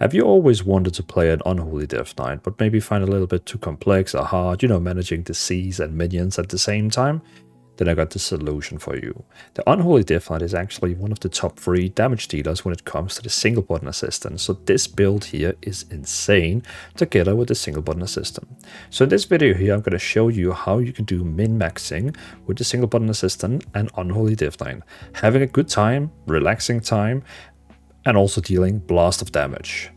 Have you always wanted to play an Unholy Death Knight, but maybe find it a little bit too complex or hard, managing disease and minions at the same time? Then I got the solution for you. The Unholy Death Knight is actually one of the top 3 damage dealers when it comes to the single button assistant, so this build here is insane together with the single button assistant. So in this video here, I'm going to show you how you can do min-maxing with the single button assistant and Unholy Death Knight, having a good time, relaxing time, and also dealing blast of damage.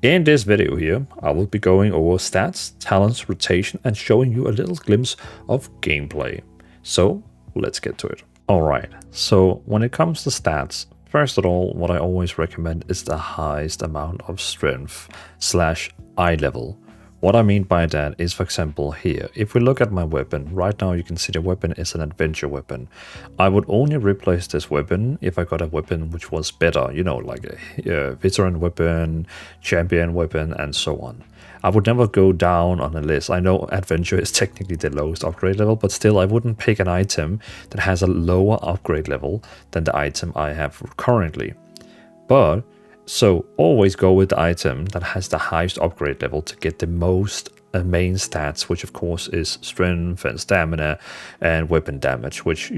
In this video here, I will be going over stats, talents, rotation, and showing you a little glimpse of gameplay. So let's get to it. Alright, so when it comes to stats, first of all, what I always recommend is the highest amount of strength / eye level. What I mean by that is, for example, here, if we look at my weapon, right now you can see the weapon is an adventure weapon. I would only replace this weapon if I got a weapon which was better, like a veteran weapon, champion weapon, and so on. I would never go down on a list. I know adventure is technically the lowest upgrade level, but still I wouldn't pick an item that has a lower upgrade level than the item I have currently. So always go with the item that has the highest upgrade level to get the most main stats, which of course is strength and stamina and weapon damage, which,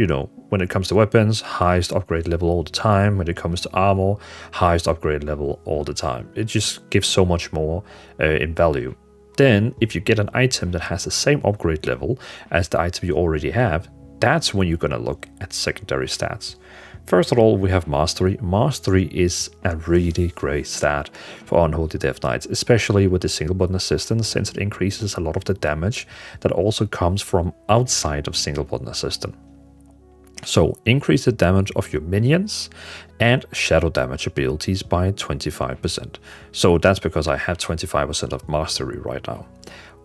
when it comes to weapons, highest upgrade level all the time. When it comes to armor, highest upgrade level all the time. It just gives so much more in value. Then if you get an item that has the same upgrade level as the item you already have, that's when you're going to look at secondary stats. First of all, we have Mastery. Mastery is a really great stat for Unholy Death Knights, especially with the single button assistant, since it increases a lot of the damage that also comes from outside of single button assistant. So increase the damage of your minions and shadow damage abilities by 25%. So that's because I have 25% of Mastery right now.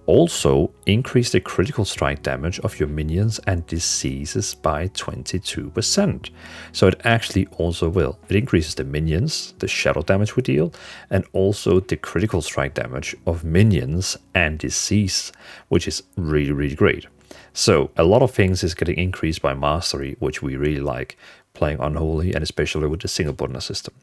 Also, increase the critical strike damage of your minions and diseases by 22%. So it actually also will. It increases the minions, the shadow damage we deal, and also the critical strike damage of minions and disease, which is really, really great. So a lot of things is getting increased by Mastery, which we really like playing Unholy, and especially with the single button system.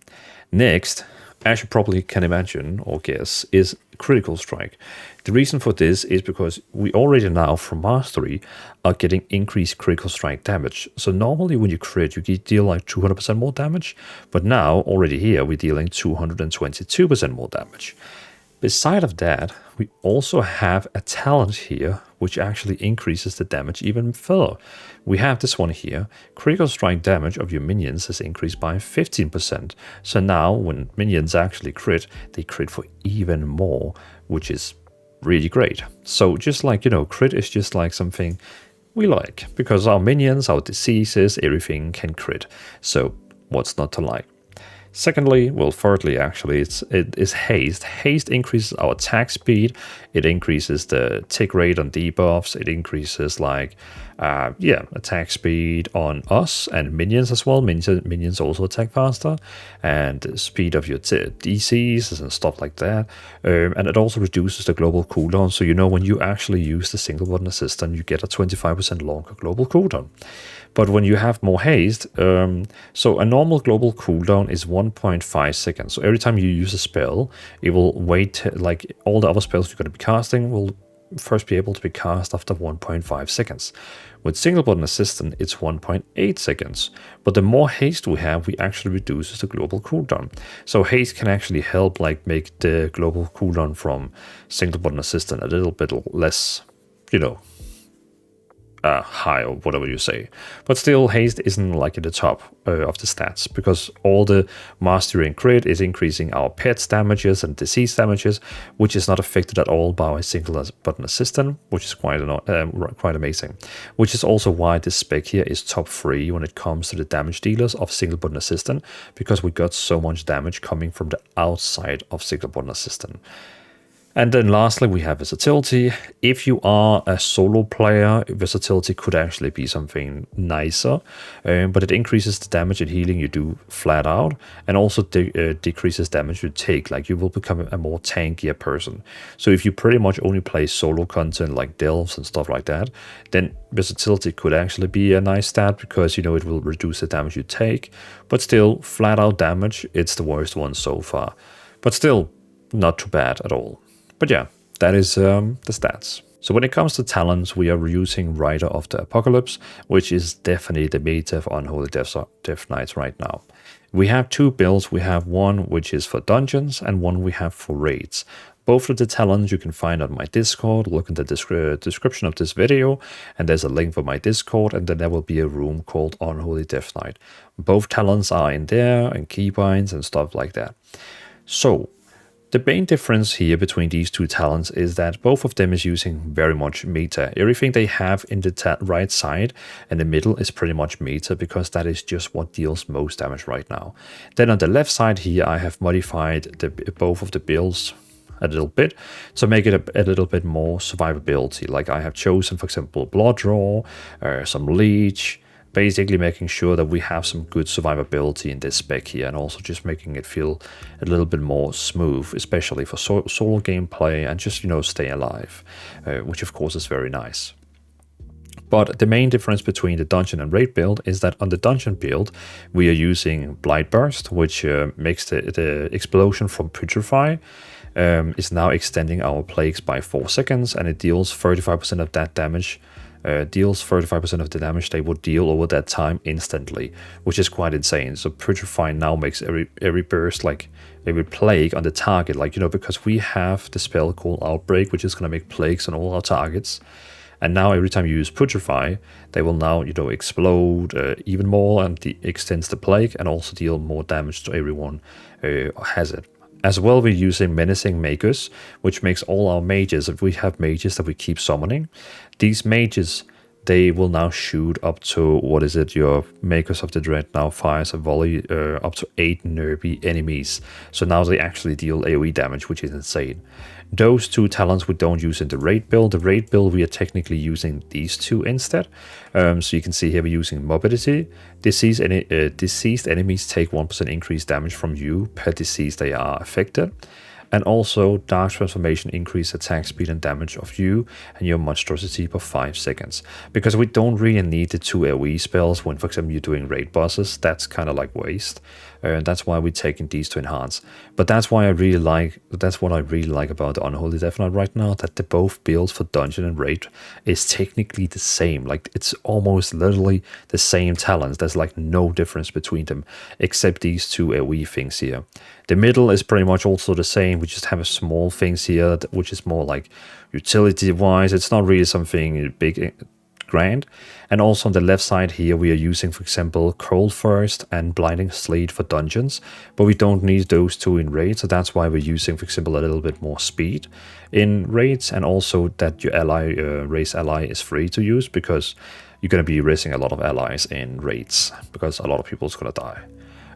Next, as you probably can imagine or guess, is critical strike. The reason for this is because we already now from Mastery are getting increased critical strike damage. So normally when you crit, you deal like 200% more damage, but now already here we're dealing 222% more damage. Beside of that, we also have a talent here which actually increases the damage even further. We have this one here. Critical strike damage of your minions is increased by 15%. So now when minions actually crit, they crit for even more, which is really great. So just like, crit is just like something we like, because our minions, our diseases, everything can crit. So what's not to like? Thirdly, actually, it is haste. Haste increases our attack speed. It increases the tick rate on debuffs. It increases attack speed on us and minions as well. Minions also attack faster, and the speed of your DCs and stuff like that. And it also reduces the global cooldown. So when you actually use the single button assistant, you get a 25% longer global cooldown. But when you have more haste, so a normal global cooldown is 1.5 seconds. So every time you use a spell, it will wait, like all the other spells you're going to be casting will first be able to be cast after 1.5 seconds. With single button assistant, it's 1.8 seconds. But the more haste we have, we actually reduces the global cooldown. So haste can actually help make the global cooldown from single button assistant a little bit less, high or whatever you say. But still, haste isn't at the top of the stats, because all the mastery and crit is increasing our pets damages and disease damages, which is not affected at all by a single button assistant, which is quite amazing. Which is also why this spec here is top 3 when it comes to the damage dealers of single button assistant, because we got so much damage coming from the outside of single button assistant. And then lastly, we have versatility. If you are a solo player, versatility could actually be something nicer, but it increases the damage and healing you do flat out, and also decreases damage you take, like you will become a more tankier person. So if you pretty much only play solo content like delves and stuff like that, then versatility could actually be a nice stat, because it will reduce the damage you take, but still flat out damage, it's the worst one so far. But still, not too bad at all. But yeah, that is the stats. So when it comes to talents, we are using Rider of the Apocalypse, which is definitely the meta for Unholy Death Knights right now. We have two builds. We have one which is for dungeons and one we have for raids. Both of the talents you can find on my Discord. Look in the description of this video, and there's a link for my Discord, and then there will be a room called Unholy Death Knight. Both talents are in there, and keybinds and stuff like that. So the main difference here between these two talents is that both of them is using very much meta. Everything they have in the right side and the middle is pretty much meta, because that is just what deals most damage right now. Then on the left side here, I have modified both of the builds a little bit to make it a little bit more survivability. Like I have chosen, for example, Blood Draw, some Leech, basically making sure that we have some good survivability in this spec here, and also just making it feel a little bit more smooth, especially for solo gameplay and just, stay alive, which of course is very nice. But the main difference between the dungeon and raid build is that on the dungeon build, we are using Blight Burst, which makes the explosion from Putrefy is now extending our plagues by 4 seconds, and it deals 35% of that damage. Deals 35% of the damage they would deal over that time instantly, which is quite insane. So Putrefy now makes every burst, like every plague on the target, because we have the spell called Outbreak, which is going to make plagues on all our targets. And now every time you use Putrefy, they will now, explode even more, and extends the plague and also deal more damage to everyone who has it. As well, we're using Menacing Magus, which makes all our mages, if we have mages that we keep summoning, these mages, they will now shoot up to, your Magus of the Dread now fires a volley up to 8 nervy enemies. So now they actually deal AoE damage, which is insane. Those two talents we don't use in the raid build. The raid build, we are technically using these two instead. So you can see here we're using Mobility. Deceased enemies take 1% increased damage from you per disease they are affected. And also Dark Transformation increase attack speed and damage of you and your monstrosity for 5 seconds. Because we don't really need the 2 AoE spells when, for example, you're doing raid bosses. That's kind of like waste. That's why we're taking these to enhance. But that's what I really like about the Unholy Death Knight right now, that the both builds for dungeon and raid is technically the same. Like, it's almost literally the same talents. There's like no difference between them, except these 2 AoE things here. The middle is pretty much also the same. We just have a small things here, which is more like utility-wise. It's not really something big, grand. And also on the left side here, we are using, for example, Cold First and Blinding Sleet for dungeons, but we don't need those 2 in raids. So that's why we're using, for example, a little bit more speed in raids, and also that your ally, race ally, is free to use, because you're going to be raising a lot of allies in raids, because a lot of people's going to die.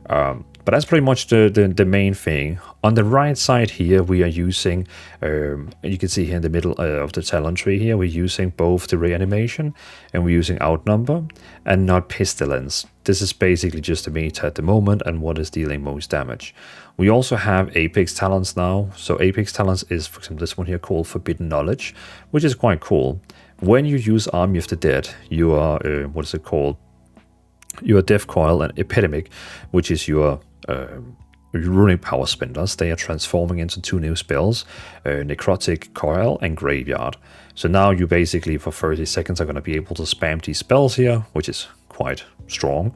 But that's pretty much the main thing. On the right side here, we are using, you can see here in the middle of the talent tree here, we're using both the reanimation and we're using Outnumber and not Pestilence. This is basically just the meta at the moment and what is dealing most damage. We also have Apex talents now. So Apex talents is, for example, this one here called Forbidden Knowledge, which is quite cool. When you use Army of the Dead, you are, your Death Coil and Epidemic, which is your runic power spenders. They are transforming into 2 new spells, Necrotic Coil and Graveyard. So now you basically for 30 seconds are going to be able to spam these spells here, which is quite strong.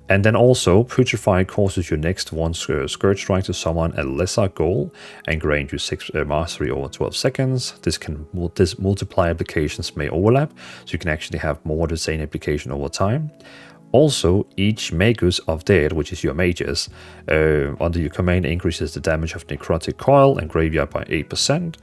And then also, Putrefy causes your next one Scourge Strike to summon a lesser goal and grant you 6 mastery over 12 seconds. This multiply applications may overlap, so you can actually have more of the same application over time. Also, each Magus of Dead, which is your mages, under your command increases the damage of Necrotic Coil and Graveyard by 8%.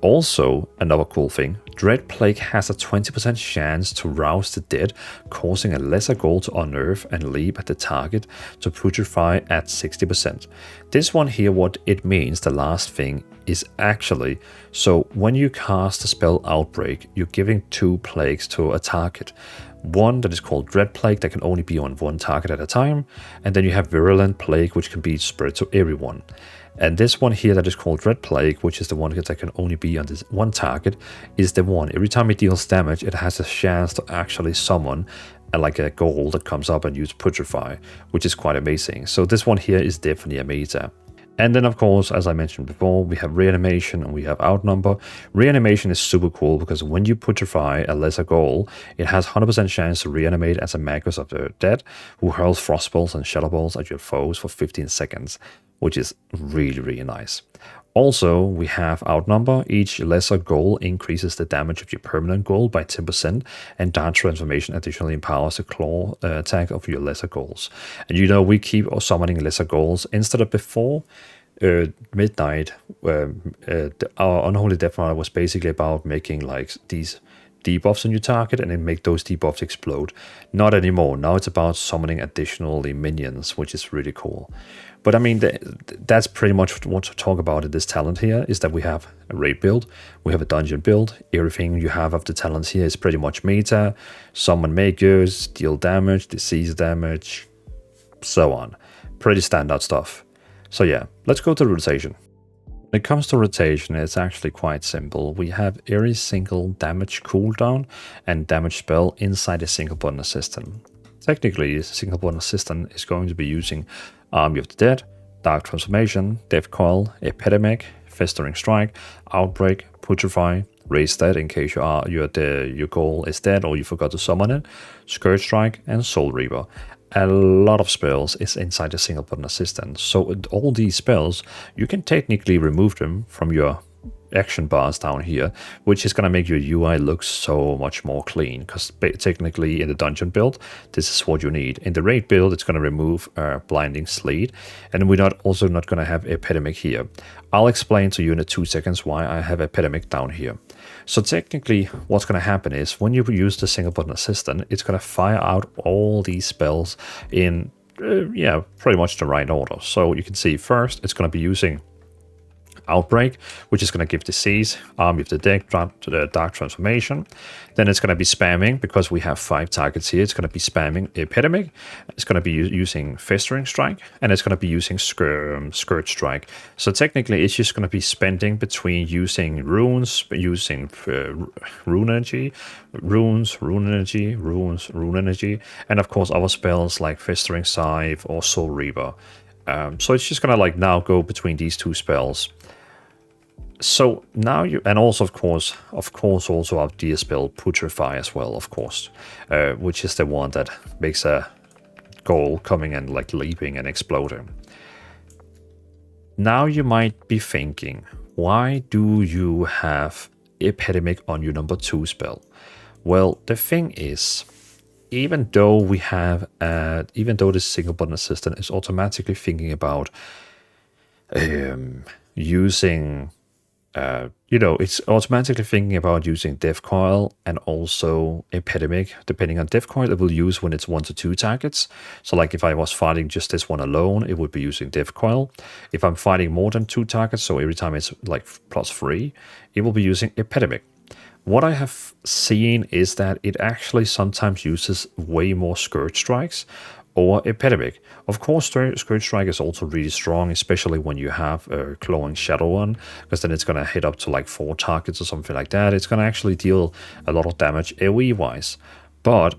Also, another cool thing, Dread Plague has a 20% chance to rouse the dead, causing a lesser goal to unnerve and leap at the target to putrefy at 60%. This one here, what it means, the last thing, is actually, so when you cast the spell Outbreak, you're giving 2 plagues to a target. One that is called Dread Plague that can only be on 1 target at a time, and then you have Virulent Plague which can be spread to everyone. And this one here that is called Dread Plague, which is the one that can only be on this 1 target, is the one, every time it deals damage, it has a chance to actually summon like a goal that comes up and use Putrefy, which is quite amazing. So this one here is definitely a meta. And then, of course, as I mentioned before, we have reanimation and we have outnumber. Reanimation is super cool because when you putrefy a lesser goal, it has 100% chance to reanimate as a Magus of the Dead, who hurls frost balls and shadow balls at your foes for 15 seconds, which is really, really nice. Also, we have outnumber. Each lesser goal increases the damage of your permanent goal by 10%, and Dark Transformation additionally empowers the claw attack of your lesser goals. And you know, we keep summoning lesser goals instead of before. Midnight, our Unholy Death Knight was basically about making like these debuffs on your target and then make those debuffs explode. Not anymore. Now it's about summoning additionally minions, which is really cool. But I mean, that's pretty much what to talk about in this talent here, is that we have a raid build, we have a dungeon build, everything you have of the talents here is pretty much meta, summon makers, deal damage, disease damage, so on. Pretty standard stuff. So yeah, let's go to rotation. When it comes to rotation, it's actually quite simple. We have every single damage cooldown and damage spell inside a single button assistant. Technically, a single button assistant is going to be using Army of the Dead, Dark Transformation, Death Coil, Epidemic, Festering Strike, Outbreak, Putrefy, Raise Dead in case your goal is dead or you forgot to summon it, Scourge Strike, and Soul Reaper. A lot of spells is inside a single button assistant. So all these spells, you can technically remove them from your action bars down here, which is going to make your UI look so much more clean, because technically in the dungeon build, this is what you need. In the raid build, it's going to remove Blinding Sleet, and we're also not going to have Epidemic here. I'll explain to you in 2 seconds why I have Epidemic down here. So technically, what's going to happen is when you use the single button assistant, it's going to fire out all these spells in, pretty much the right order. So you can see first, it's going to be using Outbreak, which is going to give Disease, Army of the Dead, Dark Transformation. Then it's going to be spamming, because we have 5 targets here, it's going to be spamming Epidemic, it's going to be using Festering Strike, and it's going to be using Scourge Strike. So technically it's just going to be spending between using runes, using rune energy, runes, rune energy, runes, rune energy, and of course other spells like Festering Scythe or Soul Reaper. So it's just going to like now go between these 2 spells. So now you, and also of course also our DS spell Putrefy as well, of course, which is the one that makes a goal coming and like leaping and exploding. Now you might be thinking, why do you have Epidemic on your number 2 spell? Well, the thing is, even though we have, even though this single button assistant is automatically thinking about using, it's automatically thinking about using Death Coil and also Epidemic. Depending on Death Coil, it will use when it's 1 to 2 targets. So like if I was fighting just this one alone, it would be using Death Coil. If I'm fighting more than 2 targets, so every time it's like +3, it will be using Epidemic. What I have seen is that it actually sometimes uses way more Scourge Strikes or Epidemic. Of course, Scourge Strike is also really strong, especially when you have a Clawing Shadow on, because then it's going to hit up to like 4 targets or something like that. It's going to actually deal a lot of damage AoE-wise. But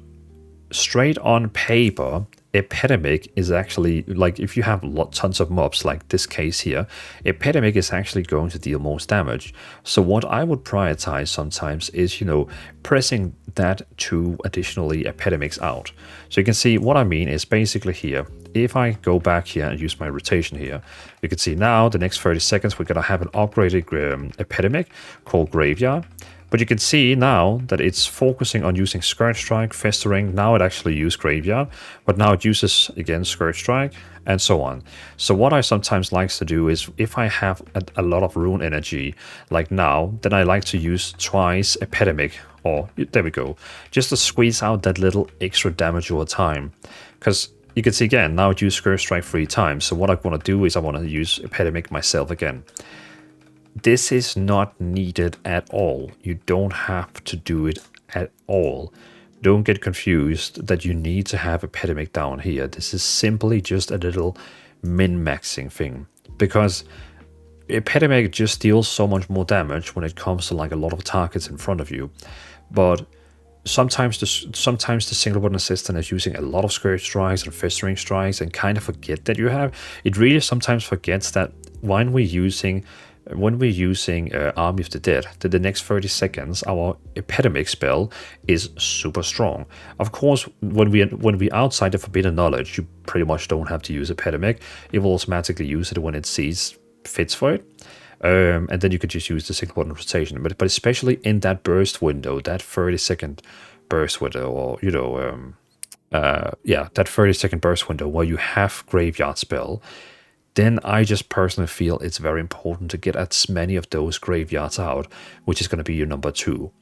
straight on paper, Epidemic is actually, like if you have tons of mobs like this case here, Epidemic is actually going to deal most damage. So what I would prioritize sometimes is, pressing that 2 additionally Epidemics out. So you can see what I mean is basically here, if I go back here and use my rotation here, you can see now the next 30 seconds we're going to have an upgraded Epidemic called Graveyard. But you can see now that it's focusing on using Scourge Strike, Festering. Now it actually used Graveyard, but now it uses, again, Scourge Strike, and so on. So what I sometimes like to do is, if I have a lot of rune energy, like now, then I like to use twice Epidemic, or, there we go, just to squeeze out that little extra damage over time. Because you can see, again, now it used Scourge Strike 3 times. So what I want to do is I want to use Epidemic myself again. This is not needed at all. You don't have to do it at all. Don't get confused that you need to have Epidemic down here. This is simply just a little min-maxing thing. Because Epidemic just deals so much more damage when it comes to like a lot of targets in front of you. But sometimes the single button assistant is using a lot of Scourge Strikes and Festering Strikes and kind of forget that you have. It really sometimes forgets that when we're using Army of the Dead, the next 30 seconds, our epidemic spell is super strong. Of course, when we outside the Forbidden Knowledge, you pretty much don't have to use epidemic. It will automatically use it when it sees fits for it. And then you could just use the single button rotation. But especially in that burst window, that 30-second burst window, or that 30-second burst window where you have Graveyard Spell, then I just personally feel it's very important to get as many of those graveyards out, which is going to be your number 2.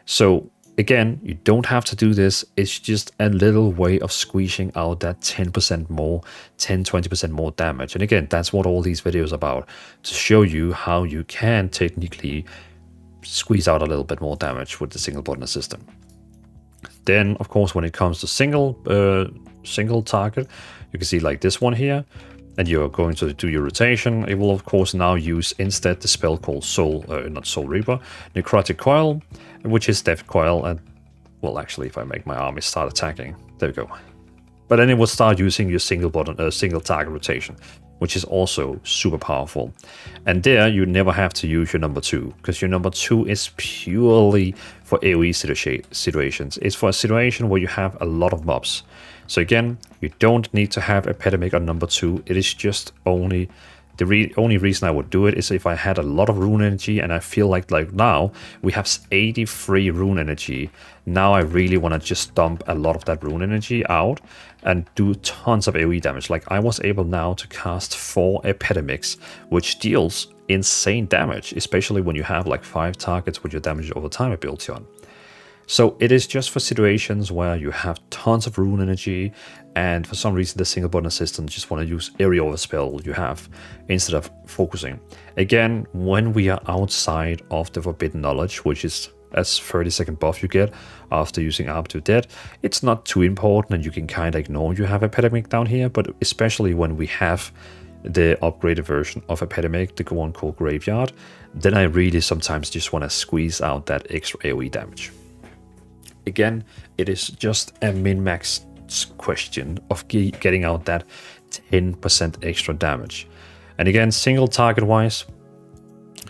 So again, you don't have to do this. It's just a little way of squeezing out that 10% more, 10-20% more damage. And again, that's what all these videos are about, to show you how you can technically squeeze out a little bit more damage with the single button system. Then, of course, when it comes to single target, you can see like this one here, and you're going to do your rotation. It will, of course, now use instead the spell called not Soul Reaper, Necrotic Coil, which is Death Coil. And, well, actually, if I make my army start attacking, there we go. But then it will start using your single target rotation, which is also super powerful. And there, you never have to use your number 2, because your number 2 is purely for AoE situations. It's for a situation where you have a lot of mobs. So again, you don't need to have Epidemic on number 2. It is just only... The only reason I would do it is if I had a lot of rune energy, and I feel like now we have 83 rune energy. Now I really want to just dump a lot of that rune energy out and do tons of AoE damage. Like I was able now to cast 4 Epidemics, which deals insane damage, especially when you have like 5 targets with your damage over time ability on. So it is just for situations where you have tons of rune energy, and for some reason the single button assistant just want to use every overspell you have instead of focusing. Again, when we are outside of the Forbidden Knowledge, which is a 30-second buff you get after using Arm to Dead, it's not too important and you can kind of ignore you have Epidemic down here, but especially when we have the upgraded version of Epidemic, the one called Graveyard, then I really sometimes just want to squeeze out that extra AoE damage. Again, it is just a min-max question of getting out that 10% extra damage. And again, single target wise,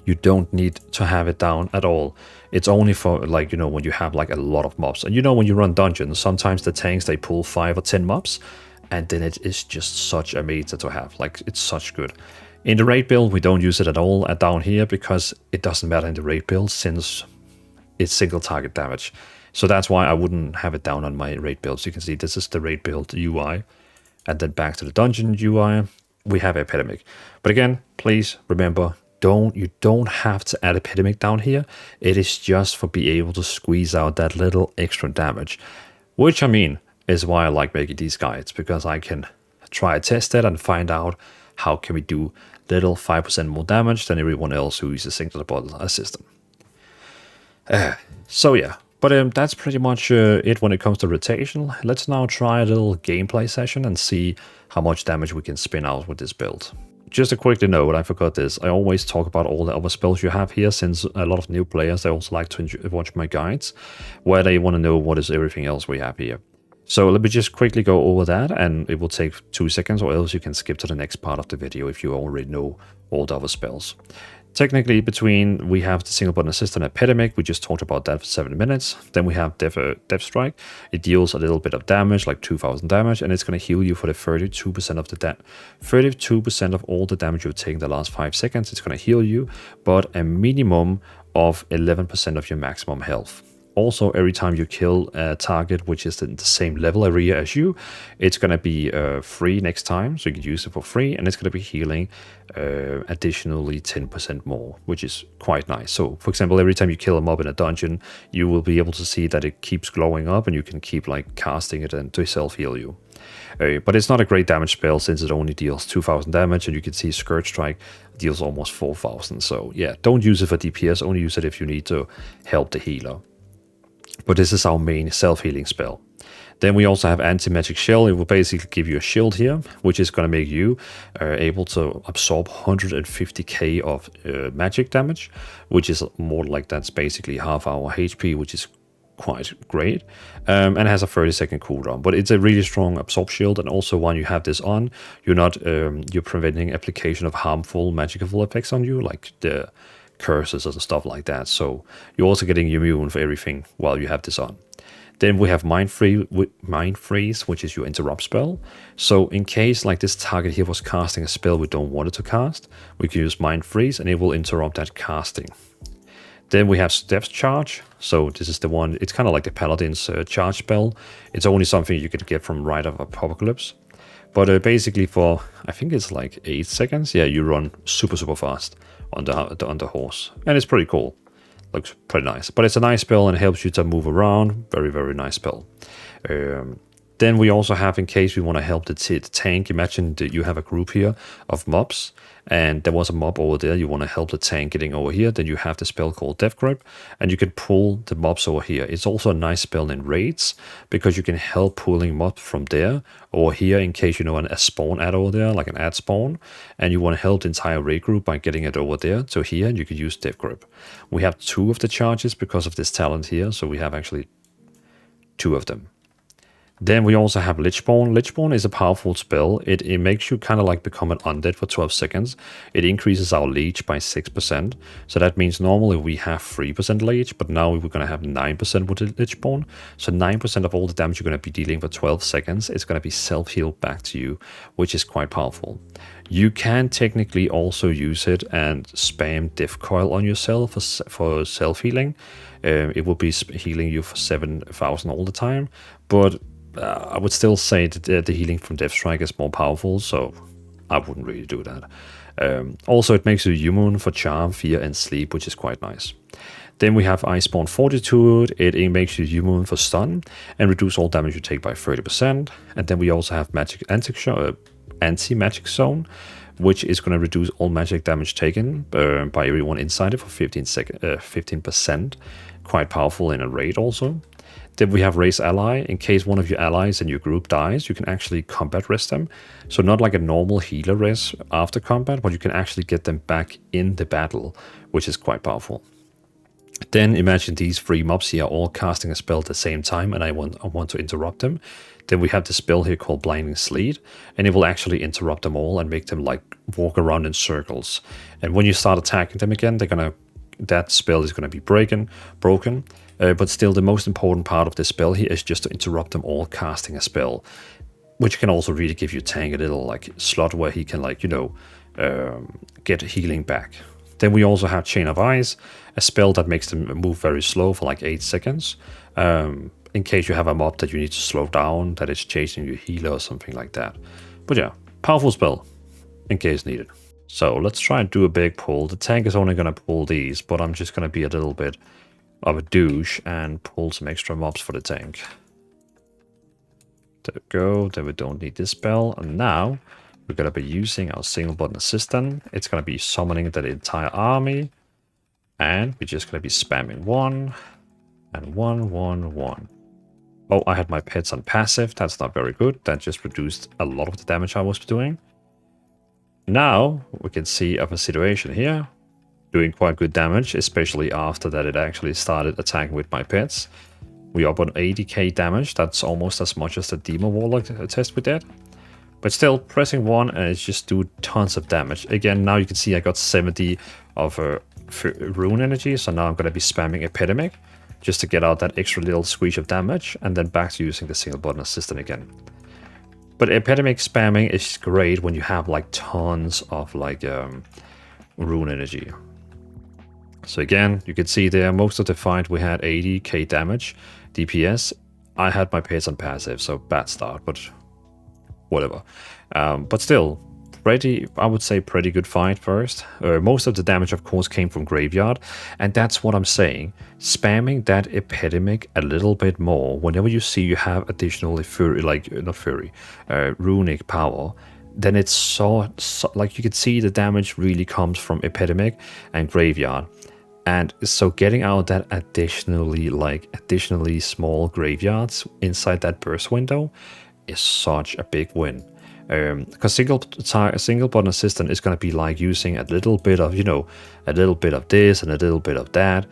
you don't need to have it down at all. It's only for like, when you have like a lot of mobs. And when you run dungeons, sometimes the tanks, they pull 5 or 10 mobs, and then it is just such a meta to have. Like, it's such good. In the raid build, we don't use it at all down here because it doesn't matter in the raid build since it's single target damage. So that's why I wouldn't have it down on my raid build. So you can see this is the raid build UI. And then back to the dungeon UI, we have Epidemic. But again, please remember, you don't have to add Epidemic down here. It is just for being able to squeeze out that little extra damage. Which, I mean, is why I like making these guides. Because I can try to test it and find out how can we do little 5% more damage than everyone else who uses single button system. So yeah. But that's pretty much it when it comes to rotation. Let's now try a little gameplay session and see how much damage we can spin out with this build. Just a quick note, I forgot this. I always talk about all the other spells you have here, since a lot of new players, they also like to watch my guides, where they want to know what is everything else we have here. So let me just quickly go over that, and it will take 2 seconds, or else you can skip to the next part of the video if you already know all the other spells. Technically, we have the single button assistant Epidemic. We just talked about that for 7 minutes. Then we have Death Strike. It deals a little bit of damage, like 2,000 damage, and it's going to heal you for the 32% of the 32% of all the damage you've taken the last 5 seconds. It's going to heal you, but a minimum of 11% of your maximum health. Also, every time you kill a target which is in the same level area as you, it's going to be free next time, so you can use it for free, and it's going to be healing additionally 10% more, which is quite nice. So, for example, every time you kill a mob in a dungeon, you will be able to see that it keeps glowing up, and you can keep like casting it and to self-heal you. But it's not a great damage spell since it only deals 2,000 damage, and you can see Scourge Strike deals almost 4,000. So yeah, don't use it for DPS, only use it if you need to help the healer. But this is our main self-healing spell. Then we also have Anti-Magic Shell. It will basically give you a shield here, which is going to make you able to absorb 150k of magic damage, which is more like that's basically half our HP, which is quite great, and it has a 30-second cooldown. But it's a really strong absorb shield, and also when you have this on, you're preventing application of harmful magical effects on you, like the curses and stuff like that. So you're also getting immune for everything while you have this on. Then we have Mind Freeze, which is your interrupt spell. So in case like this target here was casting a spell we don't want it to cast, we can use Mind Freeze and it will interrupt that casting. Then we have Depth Charge. So this is the one, it's kind of like the Paladin's charge spell. It's only something you can get from Rite of Apocalypse. But basically for, I think it's like 8 seconds, yeah, you run super fast on the horse. And it's pretty cool. Looks pretty nice, but it's a nice spell and it helps you to move around. Very nice spell. Then we also have, in case we want to help the tank, imagine that you have a group here of mobs and there was a mob over there, you want to help the tank getting over here, then you have the spell called Death Grip and you can pull the mobs over here. It's also a nice spell in raids because you can help pulling mobs from there over here in case you know a spawn ad over there, like an ad spawn, and you want to help the entire raid group by getting it over there. So here you can use Death Grip. We have 2 of the charges because of this talent here, so we have actually 2 of them. Then we also have Lichborn. Lichborn is a powerful spell. It makes you kind of like become an undead for 12 seconds. It increases our leech by 6%. So that means normally we have 3% leech, but now we're going to have 9% with the Lichborn. So 9% of all the damage you're going to be dealing for 12 seconds is going to be self-healed back to you, which is quite powerful. You can technically also use it and spam Death Coil on yourself for self-healing. It will be healing you for 7,000 all the time, but I would still say that the healing from Death Strike is more powerful, so I wouldn't really do that. Also, it makes you immune for Charm, Fear, and Sleep, which is quite nice. Then we have Iceborne Fortitude. It makes you immune for Stun and reduce all damage you take by 30%. And then we also have Anti-Magic Zone, which is going to reduce all magic damage taken by everyone inside it for 15%. Quite powerful in a raid also. Then we have Raise Ally. In case one of your allies in your group dies, you can actually combat rest them. So not like a normal healer rest after combat, but you can actually get them back in the battle, which is quite powerful. Then imagine these 3 mobs here all casting a spell at the same time, and I want to interrupt them. Then we have the spell here called Blinding Sleet, and it will actually interrupt them all and make them like walk around in circles. And when you start attacking them again, that spell is gonna be broken. But still, the most important part of this spell here is just to interrupt them all casting a spell, which can also really give your tank a little like slot where he can like, you know, get healing back. Then we also have Chain of Ice, a spell that makes them move very slow for like 8 seconds. In case you have a mob that you need to slow down, that is chasing your healer or something like that. But yeah, powerful spell in case needed. So let's try and do a big pull. The tank is only going to pull these, but I'm just going to be a little bit of a douche and pull some extra mobs for the tank. There we go. Then we don't need this spell. And now we're going to be using our single button assistant. It's going to be summoning the entire army. And we're just going to be spamming 1 and 1, 1, 1. Oh, I had my pets on passive. That's not very good. That just reduced a lot of the damage I was doing. Now we can see of a situation here. Doing quite good damage, especially after that it actually started attacking with my pets. We are up on 80k damage. That's almost as much as the Demon Warlock test we did. But still, pressing 1 and it's just do tons of damage. Again, now you can see I got 70 of rune energy, so now I'm going to be spamming Epidemic just to get out that extra little squeeze of damage, and then back to using the single button assistant again. But Epidemic spamming is great when you have like tons of like rune energy. So again, you can see there, most of the fight we had 80k damage, DPS. I had my pets on passive, so bad start, but whatever. But still, I would say pretty good fight first. Most of the damage, of course, came from Graveyard, and that's what I'm saying. Spamming that Epidemic a little bit more, whenever you see you have additional runic power, then it's so like you can see the damage really comes from Epidemic and Graveyard. And so getting out that additionally small graveyards inside that burst window is such a big win. Because single button assistant is going to be like using a little bit of, a little bit of this and a little bit of that.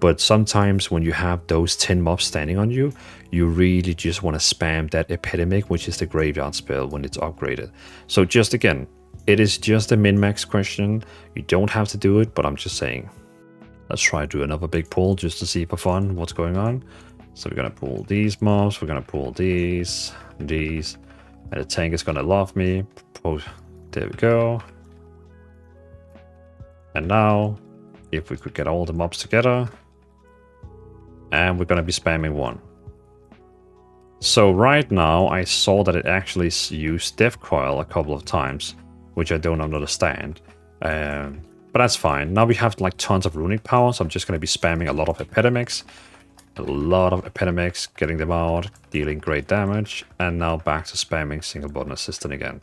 But sometimes when you have those 10 mobs standing on you, you really just want to spam that epidemic, which is the graveyard spell when it's upgraded. So just again, it is just a min-max question. You don't have to do it, but I'm just saying. Let's try to do another big pull just to see for fun what's going on. So we're going to pull these mobs, we're going to pull these, and the tank is going to love me. There we go. And now, if we could get all the mobs together, and we're going to be spamming 1. So right now, I saw that it actually used Death Coil a couple of times, which I don't understand. But that's fine. Now we have like tons of runic power, so I'm just going to be spamming a lot of epidemics. A lot of epidemics, getting them out, dealing great damage, and now back to spamming single button assistant again.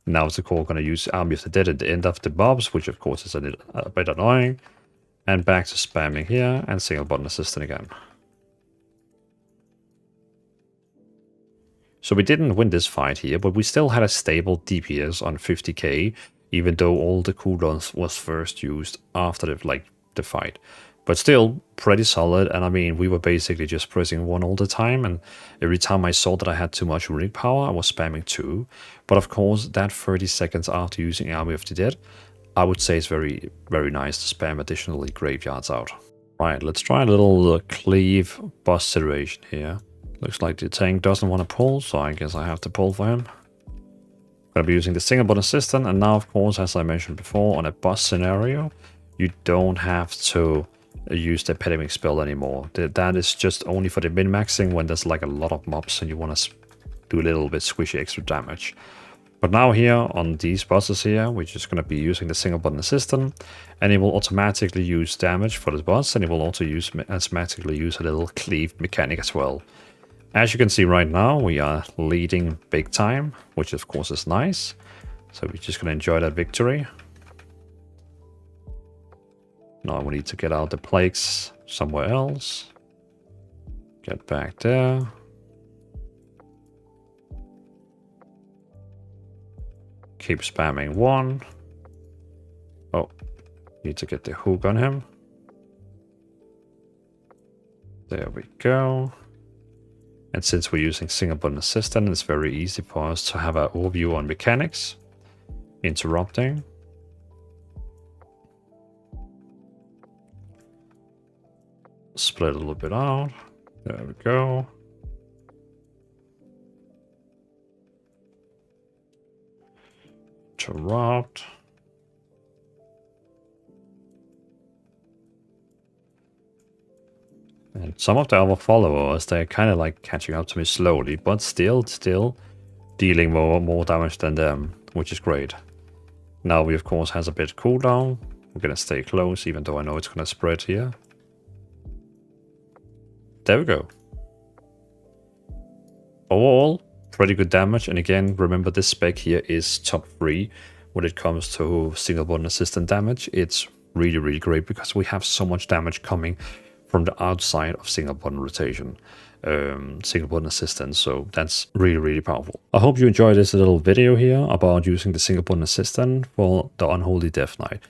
Now it's the core going to use Army of the Dead at the end of the mobs, which of course is a bit annoying. And back to spamming here and single button assistant again. So we didn't win this fight here, but we still had a stable DPS on 50k, even though all the cooldowns was first used after the fight. But still pretty solid, and I mean, we were basically just pressing 1 all the time, and every time I saw that I had too much runic power, I was spamming 2. But of course, that 30 seconds after using Army of the Dead, I would say it's very, very nice to spam additionally graveyards out. Right, let's try a little cleave boss situation here. Looks like the tank doesn't want to pull, so I guess I have to pull for him. I'm going to be using the single button assistant, and now of course, as I mentioned before, on a boss scenario, you don't have to use the epidemic spell anymore. That is just only for the min-maxing when there's like a lot of mobs and you want to do a little bit squishy extra damage. But now here on these bosses here, we're just going to be using the single button assistant, and it will automatically use damage for the boss, and it will also automatically use a little cleave mechanic as well. As you can see right now, we are leading big time, which of course is nice. So we're just going to enjoy that victory. Now we need to get out the plagues somewhere else. Get back there. Keep spamming 1. Oh, need to get the hook on him. There we go. And since we're using single button assistant, it's very easy for us to have an overview on mechanics. Interrupting. Split a little bit out. There we go. Interrupt. And some of the other followers, they're kind of like catching up to me slowly, but still dealing more damage than them, which is great. Now we of course has a bit cooldown. We're gonna stay close, even though I know it's gonna spread here. There we go. Overall, pretty good damage, and again, remember this spec here is top 3 when it comes to single button assistant damage. It's really, really great because we have so much damage coming from the outside of single button rotation, single button assistant, so that's really, really powerful. I hope you enjoyed this little video here about using the single button assistant for the Unholy Death Knight.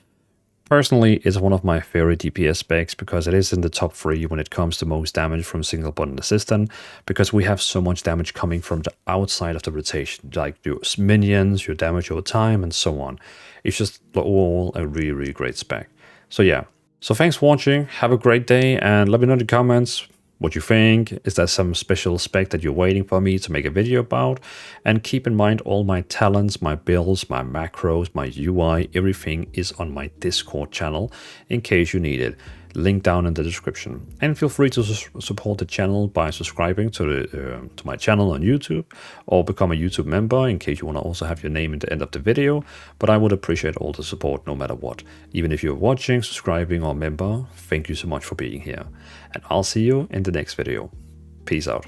Personally, it's one of my favorite DPS specs because it is in the top 3 when it comes to most damage from single button assistant, because we have so much damage coming from the outside of the rotation, like your minions, your damage over time, and so on. It's just overall a really, really great spec. So yeah. So thanks for watching, have a great day, and let me know in the comments what you think. Is there some special spec that you're waiting for me to make a video about? And keep in mind, all my talents, my builds, my macros, my UI, everything is on my Discord channel in case you need it. Link down in the description. And feel free to support the channel by subscribing to my channel on YouTube, or become a YouTube member in case you want to also have your name in the end of the video. But I would appreciate all the support no matter what. Even if you're watching, subscribing, or member, thank you so much for being here. And I'll see you in the next video. Peace out.